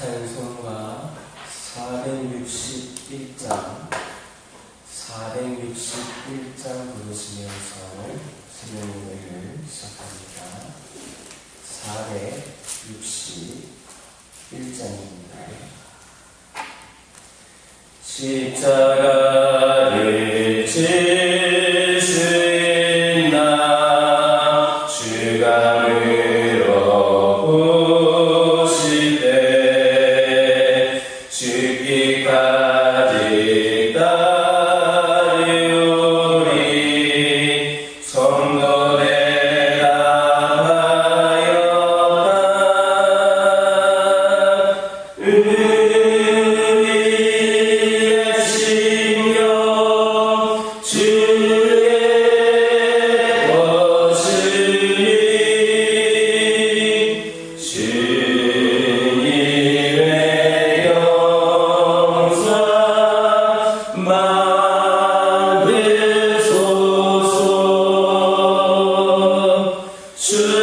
찬송가 461장 부르시면서 수면 예배를 시작합니다. 461장입니다. 십자가를 질 수 있나 주가 물어보시되 죽기까지 따르오리 성도 대답하였다. 우리의 심령 주의 것이니 주님의 영광 만드소서. 주의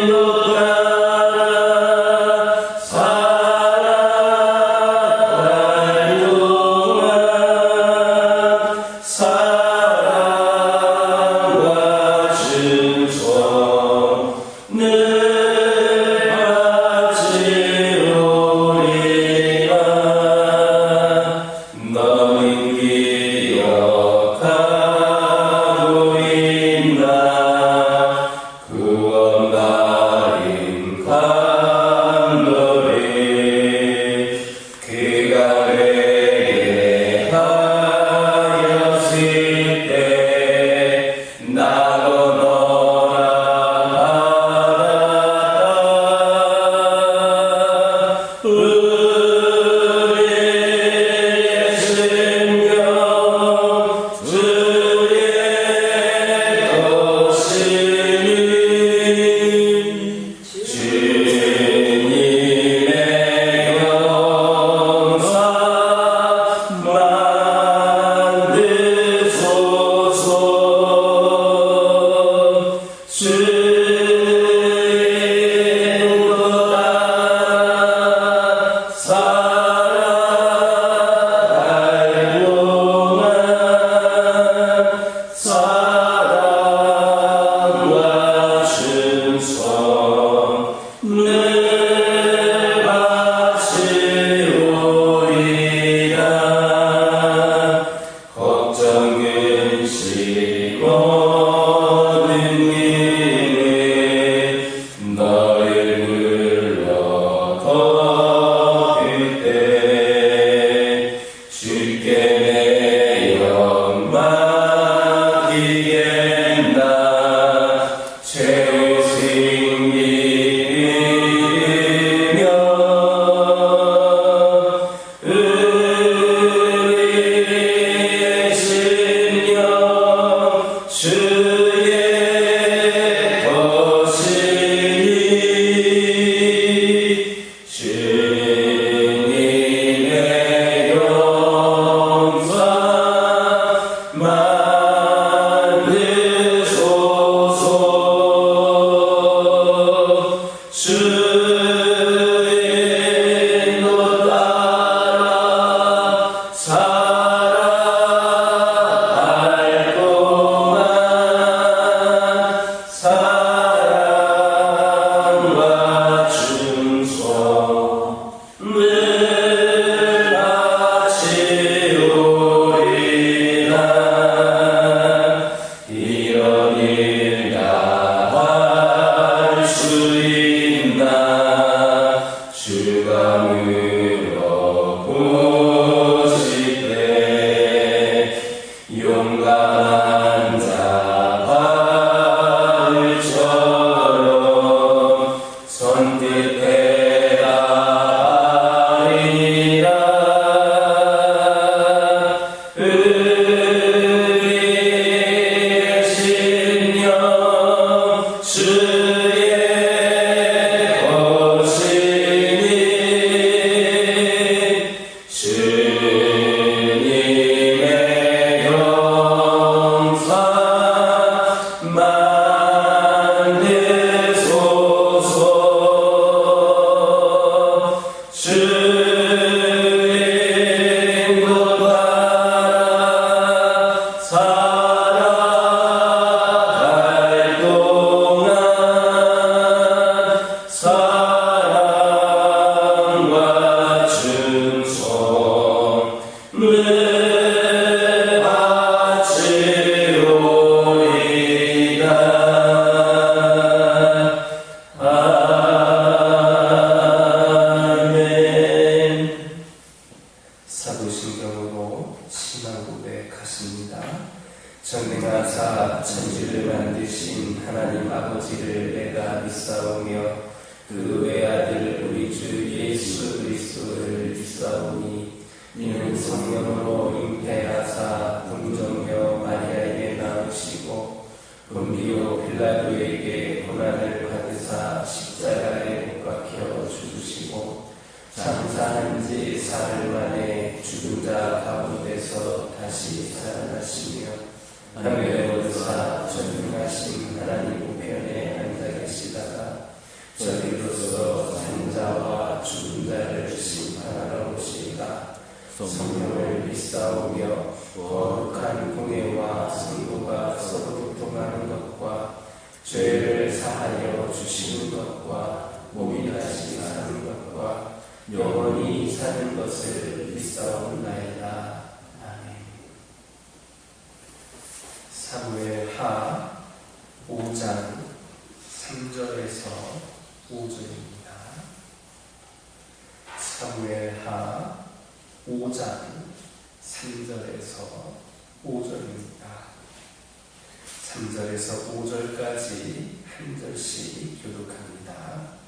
높아 살아갈 동안 사랑과 충성을 바치오리라. 너는 기억하고 있나 그 하나님 아버지를 내가 믿사오며 그 외아들 우리 주 예수 그리스도를 믿사오니 이는 성령으로 잉태하사 궁정녀 마리아에게 낳으시고 본디오 빌라도에게 고난을 받으사 십자가에 못 박혀 죽으시고 장사한 지 사흘 만에 죽은 자 가운데서 다시 살아나시며 하늘에 오르사 전능하신 하나님 우편에 앉아 계시다가 저리로서 산자와 죽은 자를 심판하러 오시리라. 성령을 믿사오며 거룩한 공예와 성도가 서로 교통하는 것과 죄를 사하여 주시는 것과 몸이 다시 사는 것과 영원히 사는 것을 믿사옵나이다. 아멘. 사무엘하 5장 3절에서 5절입니다. 사무엘하 5장 3절에서 5절입니다. 3절에서 5절까지 한 절씩 교독합니다.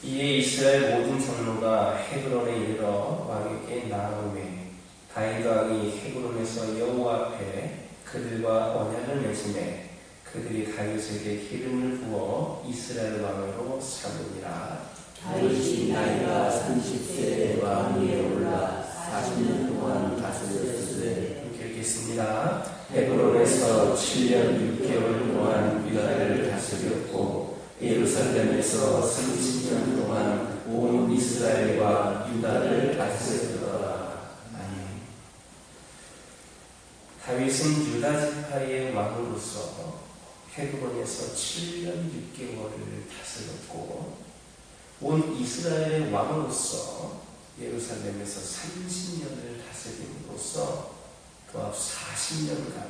이에 이스라엘 모든 장로가 헤브론에 이르러 왕에게 나아오매 다윗 왕이 헤브론에서 여호와 앞에 그들과 언약을 맺으매 그들이 다윗에게 기름을 부어 이스라엘 왕으로 삼으니라. 다윗이 나이가 30세에 왕 위에 올라 40년 동안 다스렸으되. 함께 읽겠습니다. 헤브론에서 7년 6개월 동안 유다를 다스렸고 예루살렘에서 30년 동안 온 이스라엘과 유다를 다스렸더라. 아멘. 다윗은 유다 지파의 왕으로서 헤브론에서 7년 6개월을 다스렸고 온 이스라엘의 왕으로서 예루살렘에서 30년을 다스림으로써 그 앞 40년간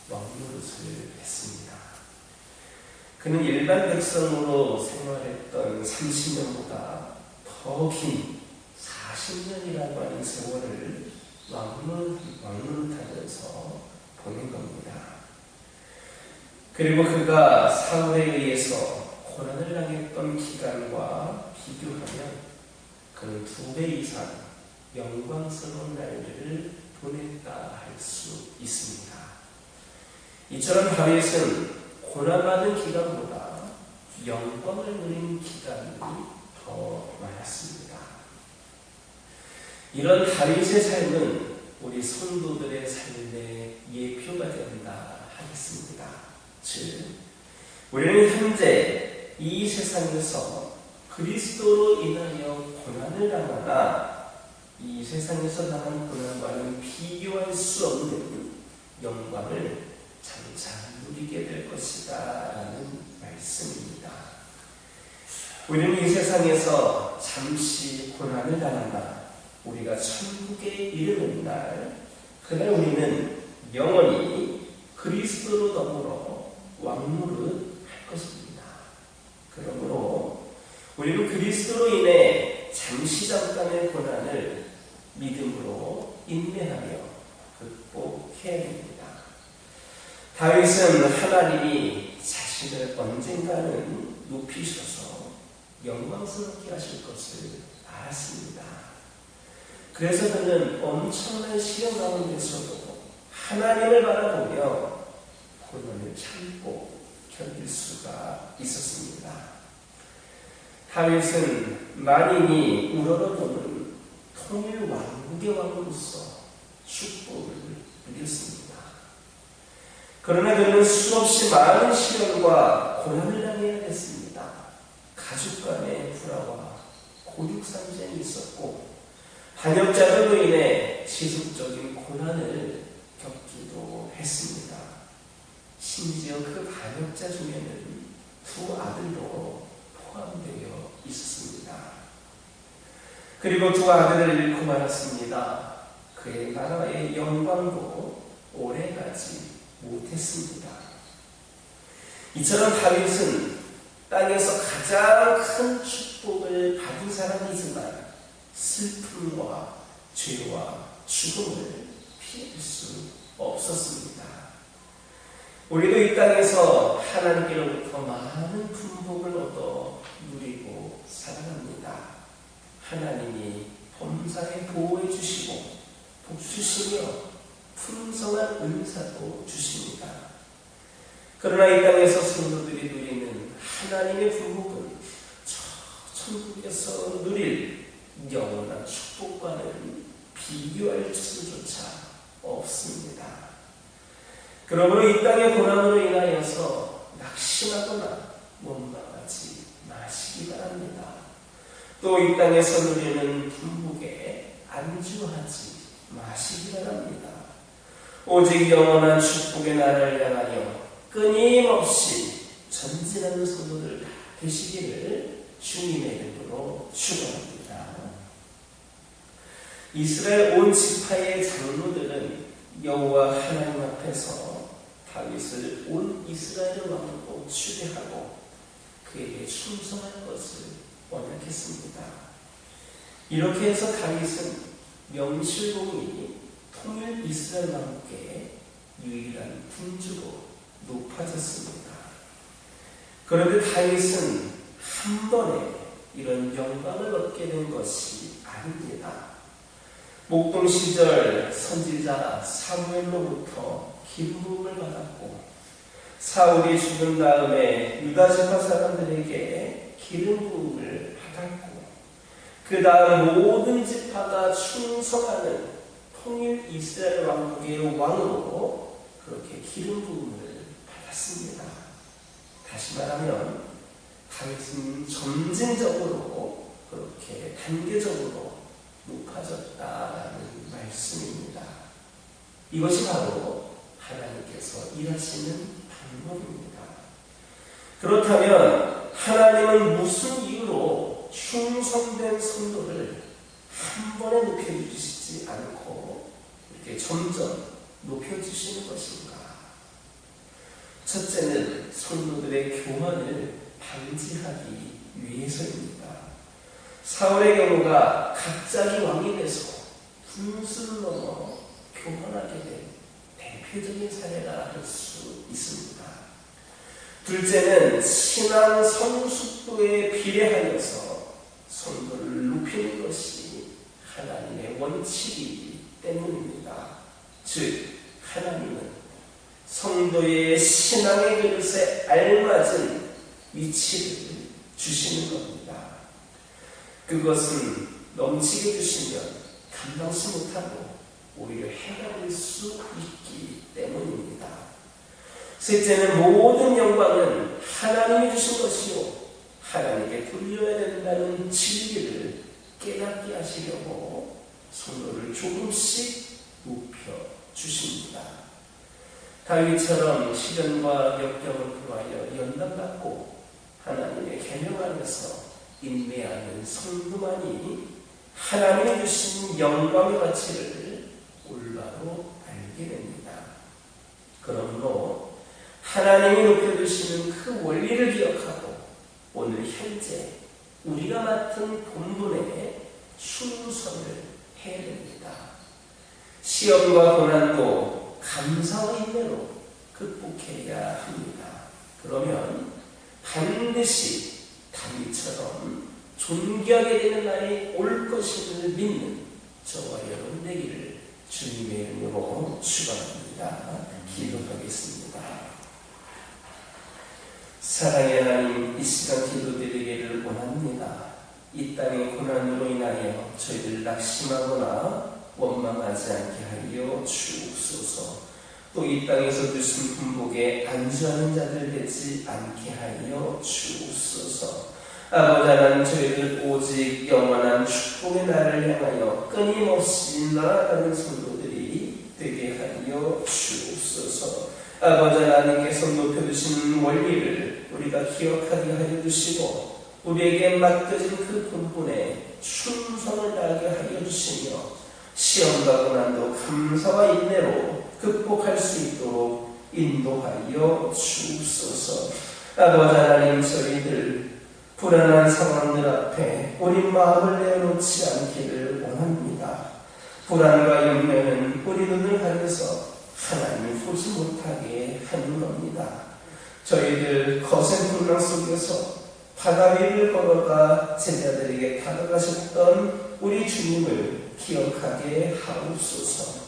왕노릇을 했습니다. 그는 일반 백성으로 생활했던 30년보다 더 긴 40년이라고 하는 세월을 왕노릇하면서 보낸 겁니다. 그리고 그가 사울에 의해서 고난을 당했던 기간과 비교하면 그는 2배 이상 영광스러운 날들을 보냈다 할 수 있습니다. 이처럼 다윗은 고난받은 기간보다 영광을 누린 기간이 더 많았습니다. 이런 다윗의 삶은 우리 성도들의 삶의 예표가 된다 하겠습니다. 즉, 우리는 현재 이 세상에서 그리스도로 인하여 고난을 당하나 이 세상에서 당한 고난과는 비교할 수 없는 영광을 장차 누리게 될 것이다 라는 말씀입니다. 우리는 이 세상에서 잠시 고난을 당한다. 우리가 천국에 이르는 날, 그날 우리는 영원히 그리스도로 더불어 왕노릇 할 것입니다. 그러므로 우리는 그리스도로 인해 잠시 잠깐의 고난을 믿음으로 인내하며 극복해야 합니다. 다윗은 하나님이 자신을 언젠가는 높이셔서 영광스럽게 하실 것을 알았습니다. 그래서 그는 엄청난 시련 가운데서도 하나님을 바라보며 고난을 참고 견딜 수가 있었습니다. 다윗은 만인이 우러러보는 통일 왕국의 왕으로서 축복을 누렸습니다. 그러나 그는 수없이 많은 시련과 고난을 당해야 했습니다. 가족 간의 불화와 고육상쟁이 있었고 반역자들로 인해 지속적인 고난을 겪기도 했습니다. 심지어 그 반역자 중에는 2 아들도 포함되어 있었습니다. 그리고 2 아들을 잃고 말았습니다. 그의 나라의 영광도 오래가지 못했습니다. 이처럼 다윗은 땅에서 가장 큰 축복을 받은 사람이지만 슬픔과 죄와 죽음을 피할 수 없었습니다. 우리도 이 땅에서 하나님께로부터 많은 품복을 얻어 누리고 살아갑니다. 하나님이 범사에 보호해 주시고 복 주시며 풍성한 은사도 주십니다. 그러나 이 땅에서 성도들이 누리는 하나님의 품복은 저 천국에서 누릴 영원한 축복과는 비교할 수조차 없습니다. 그러므로 이 땅의 고난으로 인하여서 낙심하거나 원망하지 마시기 바랍니다. 또 이 땅에서 누리는 품복에 안주하지 마시기 바랍니다. 오직 영원한 축복의 나라를 향하여 끊임없이 전진하는 성도들 되시기를 주님의 이름으로 축원합니다. 이스라엘 온 지파의 장로들은 여호와 하나님 앞에서 다윗을 온 이스라엘의 왕으로 추대하고 그에게 충성할 것을 원했습니다. 이렇게 해서 다윗은 명실공히 통일 이스라엘 왕국의 유일한 군주로 높아졌습니다. 그런데 다윗은 한 번에 이런 영광을 얻게 된 것이 아닙니다. 목동 시절 선지자 사무엘로부터 기름부음을 받았고 사울이 죽은 다음에 유다 지파 사람들에게 기름부음을 받았고 그 다음 모든 지파가 충성하는 통일 이스라엘 왕국의 왕으로 그렇게 기름부음을 받았습니다. 다시 말하면 다윗은 점진적으로 그렇게 단계적으로 높아졌다라는 말씀입니다. 이것이 바로 하나님께서 일하시는 방법입니다. 그렇다면 하나님은 무슨 이유로 충성된 성도를 한 번에 높여주시지 않고 이렇게 점점 높여주시는 것인가? 첫째는 성도들의 교만을 방지하기 위해서입니다. 사울의 경우가 갑자기 왕이 돼서 분수를 넘어 교만하게 된 대표적인 사례라 할 수 있습니다. 둘째는 신앙 성숙도에 비례하여서 성도를 높이는 것이 하나님의 원칙이기 때문입니다. 즉 하나님은 성도의 신앙의 그릇에 알맞은 위치를 주시는 겁니다. 그것은 넘치게 주시면 감당치 못하고 오히려 해가 수 있기 때문입니다. 셋째는 모든 영광은 하나님이 주신 것이요 하나님께 돌려야 된다는 진리를 깨닫게 하시려고 성도를 조금씩 높여 주십니다. 다윗처럼 시련과 역경을 구하여 연단받고 하나님의 계명 안에서 인내하는 성도만이 하나님이 주신 영광의 가치를 올바로 알게 됩니다. 그러므로 하나님이 높여주시는 그 원리를 기억하고 오늘 현재 우리가 맡은 본분에 충성을 해야 됩니다. 시험과 고난도 감사와 인내로 극복해야 합니다. 그러면 반드시 다윗처럼 존귀하게 되는 날이 올 것임을 믿는 저와 여러분 되기를 주님의 이름으로 축원합니다. 기도하겠습니다. 사랑의 하나님, 이 시간 기도드리기를 원합니다. 이 땅의 고난으로 인하여 저희들 낙심하거나 원망하지 않게 하여 주옵소서. 또 이 땅에서 주신 분복에 안주하는 자들 되지 않게 하여 주옵소서. 아버지 하나님, 저희들 오직 영원한 축복의 날을 향하여 끊임없이 나아가는 성도들이 되게 하여 주옵소서. 아버지 하나님께서 높여주시는 원리를 우리가 기억하게 하여 주시고 우리에게 맡겨진 그 본분에 충성을 다하게 하여 주시며 시험과 고난도 감사와 인내로 극복할 수 있도록 인도하여 주옵소서. 아버지 하나님, 저희들 불안한 상황들 앞에 우리 마음을 내어놓지 않기를 원합니다. 불안과 염려는 우리 눈을 가려서 하나님을 보지 못하게 하는 겁니다. 저희들 거센 풍랑 속에서 바다 위를 걸어가 제자들에게 다가가셨던 우리 주님을 기억하게 하옵소서.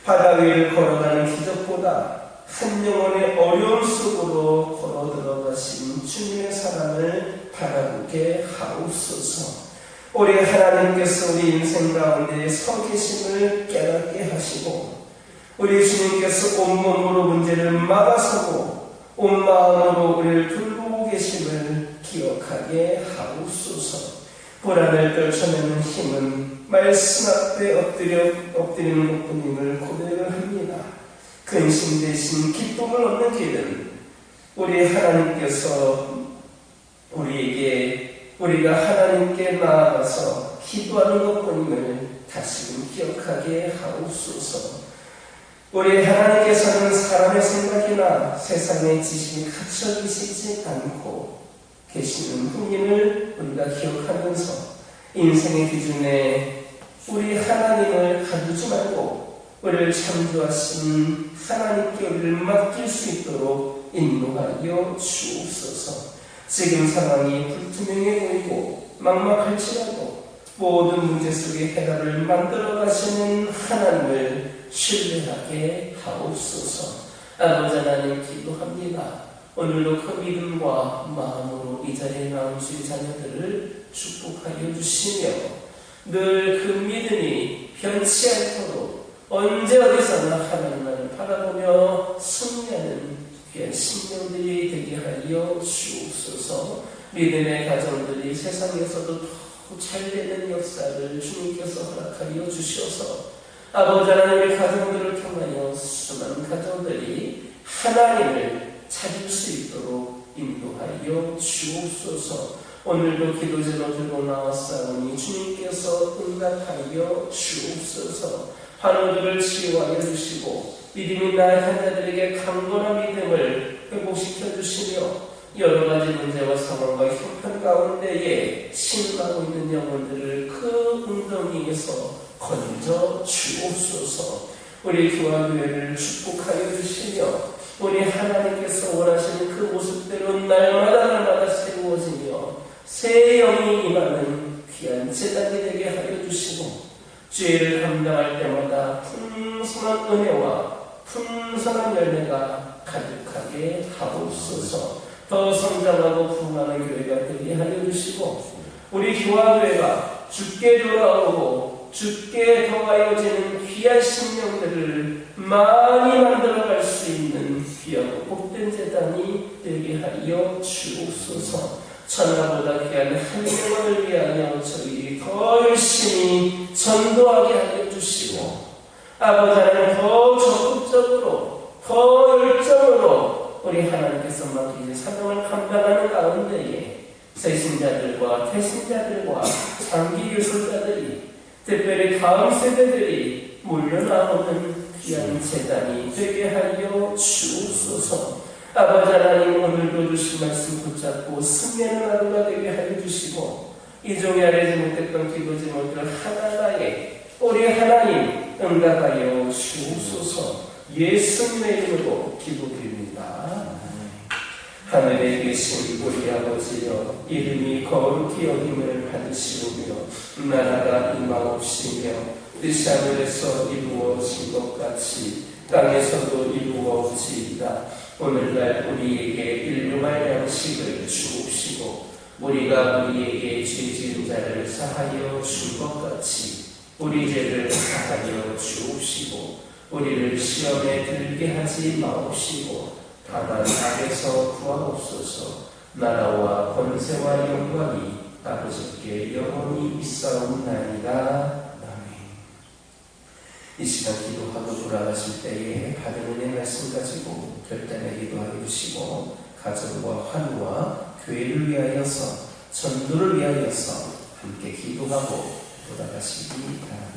바다 위를 걸어가는 기적보다 한 영혼의 어려움 속으로 걸어 들어가신 주님의 사랑을 바라보게 하옵소서. 우리 하나님께서 우리 인생 가운데 서 계심을 깨닫게 하시고, 우리 주님께서 온몸으로 문제를 막아서고 온 마음으로 우리를 돌보고 계심을 기억하게 하옵소서. 불안을 떨쳐내는 힘은 말씀 앞에 엎드리는 것뿐임을 고백을 합니다. 근심 대신 기쁨을 얻는 길은 우리 하나님께서 우리가 하나님께 나아가서 기도하는 것뿐임을 다시금 기억하게 하옵소서. 우리 하나님께서는 사람의 생각이나 세상의 지식이 갇혀 계시지 않고 계시는 분임을 우리가 기억하면서 인생의 기준에 우리 하나님을 가두지 말고 우리를 창조하신 하나님께 우리를 맡길 수 있도록 인도하여 주옵소서. 지금 상황이 불투명해 보이고 막막할지라도 모든 문제 속에 해답을 만들어 가시는 하나님을 신뢰하게 하옵소서. 아버지 하나님 기도합니다. 오늘도 그 믿음과 마음으로 이 자리에 나온 주의 자녀들을 축복하여 주시며 늘 그 믿음이 변치 않도록 언제 어디서나 하나님만을 바라보며 승리하는 귀한 신령들이 되게 하여 주옵소서. 믿음의 가정들이 세상에서도 더 잘 되는 역사를 주님께서 허락하여 주셔서 아버지 하나님의 가정들을 통하여 수많은 가정들이 하나님을 찾을 수 있도록 인도하여 주옵소서. 오늘도 기도제로 들고 나왔사오니 주님께서 응답하여 주옵소서. 환우들을 치유하여 주시고 믿음이 나약한 자들에게 강건한 믿음을 회복시켜 주시며 여러 가지 문제와 상황과 형편 가운데에 신음하고 있는 영혼들을 그 웅덩이에서 건져 주옵소서. 우리 교회를 축복하여 주시며 우리 하나님께서 원하시는 그 모습대로 날마다 세워지며 새 영이 임하는 귀한 제단이 되게 하여 주시고 죄를 감당할 때마다 풍성한 은혜와 풍성한 열매가 가득하게 하옵소서. 더 성장하고 부흥하는 교회가 되게 하여 주시고 우리 교화교회가 주께 돌아오고 주께 더하여지는 귀한 심령들을 많이 만들어갈 수 있는 귀하고 복된 제단이 되게 하여 주옵소서. 천하보다 귀한 한 영혼을 위하여 저희 더 열심히 전도하게 하여 주시고 아버지 하나님 더 적극적으로 더 열정으로 우리 하나님께서 맡기신 사명을 감당하는 가운데에 세신자들과 태신자들과 장기 유술자들이 특별히 다음 세대들이 물려나오는 귀한 재단이 되게 하여 주옵소서. 아버지 하나님 오늘도 주신 말씀 붙잡고 승리하는 하루가 되게 하여 주시고 이종에 아뢰지 못했던 기도 제목들 하나하나에 우리 하나님 응답하여 주옵소서. 예수님의 이름으로 기도드립니다. 하늘에 계신 우리 아버지여 이름이 거룩히 여김을 받으시오며 나라가 임하옵시며 뜻이 하늘에서 이루어진 것 같이 땅에서도 이루어지이다. 오늘날 우리에게 일용할 양식을 주옵시고 우리가 우리에게 죄지은 자를 사하여 준 것 같이 우리 죄를 사하여 주옵시고 우리를 시험에 들게 하지 마옵시고 다만 악에서 구하옵소서. 나라와 권세와 영광이 아버지께 영원히 있사옵나이다. 아멘. 이 시간 기도하고 돌아가실 때에 받은 은혜 말씀 가지고 결단의 기도하여 주시고 가정과 환우와 교회를 위하여서 전도를 위하여서 함께 기도하고 돌아가시기 바랍니다.